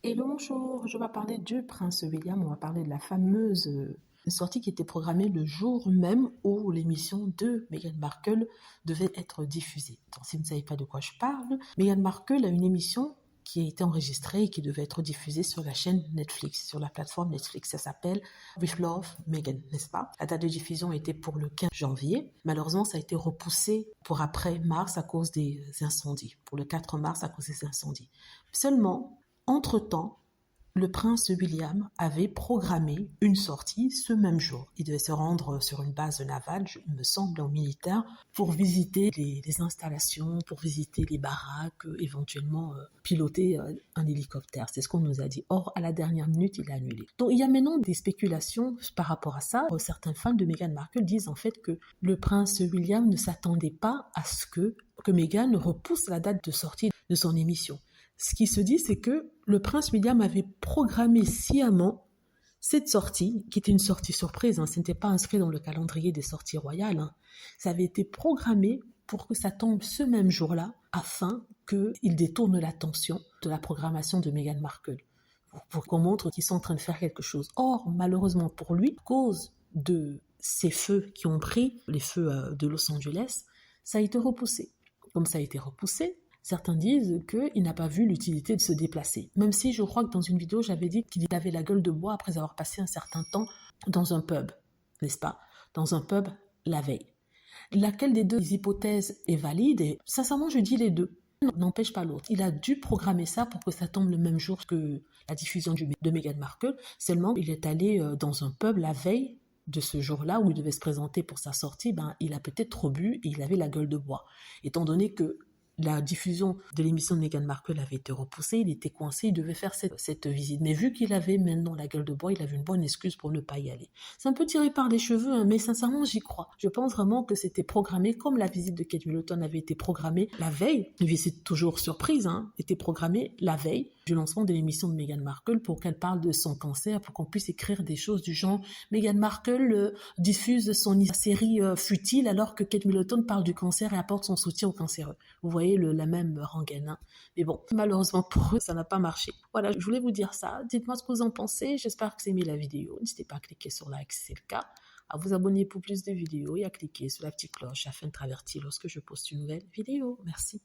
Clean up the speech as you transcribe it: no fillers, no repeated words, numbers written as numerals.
Et le bonjour, je vais parler du prince William, on va parler de la fameuse sortie qui était programmée le jour même où l'émission de Meghan Markle devait être diffusée. Donc, si vous ne savez pas de quoi je parle, Meghan Markle a une émission qui a été enregistrée et qui devait être diffusée sur la chaîne Netflix, sur la plateforme Netflix. Ça s'appelle With Love, Meghan, n'est-ce pas? La date de diffusion était pour le 15 janvier. Malheureusement, ça a été repoussé pour après mars à cause des incendies, pour le 4 mars à cause des incendies. Seulement, entre-temps, le prince William avait programmé une sortie ce même jour. Il devait se rendre sur une base navale, il me semble, en militaire, pour visiter les installations, pour visiter les baraques, éventuellement piloter un hélicoptère. C'est ce qu'on nous a dit. Or, à la dernière minute, il a annulé. Donc, il y a maintenant des spéculations par rapport à ça. Certains fans de Meghan Markle disent en fait que le prince William ne s'attendait pas à ce que Meghan repousse la date de sortie de son émission. Ce qui se dit, c'est que le prince William avait programmé sciemment cette sortie, qui était une sortie surprise, ce n'était pas inscrit dans le calendrier des sorties royales, ça avait été programmé pour que ça tombe ce même jour-là, afin qu'il détourne l'attention de la programmation de Meghan Markle, pour qu'on montre qu'ils sont en train de faire quelque chose. Or, malheureusement pour lui, à cause de ces feux qui ont pris, les feux de Los Angeles, ça a été repoussé. Comme ça a été repoussé, certains disent qu'il n'a pas vu l'utilité de se déplacer. Même si je crois que dans une vidéo, j'avais dit qu'il avait la gueule de bois après avoir passé un certain temps dans un pub, n'est-ce pas? Dans un pub la veille. Laquelle des deux hypothèses est valide? Et sincèrement, je dis les deux. N'empêche pas l'autre. Il a dû programmer ça pour que ça tombe le même jour que la diffusion de Meghan Markle. Seulement, il est allé dans un pub la veille de ce jour-là où il devait se présenter pour sa sortie. Il a peut-être trop bu et il avait la gueule de bois. Étant donné que la diffusion de l'émission de Meghan Markle avait été repoussée, il était coincé, il devait faire cette visite. Mais vu qu'il avait maintenant la gueule de bois, il avait une bonne excuse pour ne pas y aller. C'est un peu tiré par les cheveux, mais sincèrement, j'y crois. Je pense vraiment que c'était programmé, comme la visite de Kate Middleton avait été programmée la veille, une visite toujours surprise, était programmée la veille du lancement de l'émission de Meghan Markle pour qu'elle parle de son cancer, pour qu'on puisse écrire des choses du genre Meghan Markle diffuse son série futile alors que Kate Middleton parle du cancer et apporte son soutien aux cancéreux. Vous voyez la même rengaine. Mais bon, malheureusement pour eux, ça n'a pas marché. Voilà, je voulais vous dire ça. Dites-moi ce que vous en pensez. J'espère que vous aimez la vidéo. N'hésitez pas à cliquer sur like si c'est le cas, à vous abonner pour plus de vidéos et à cliquer sur la petite cloche afin de être averti lorsque je poste une nouvelle vidéo. Merci.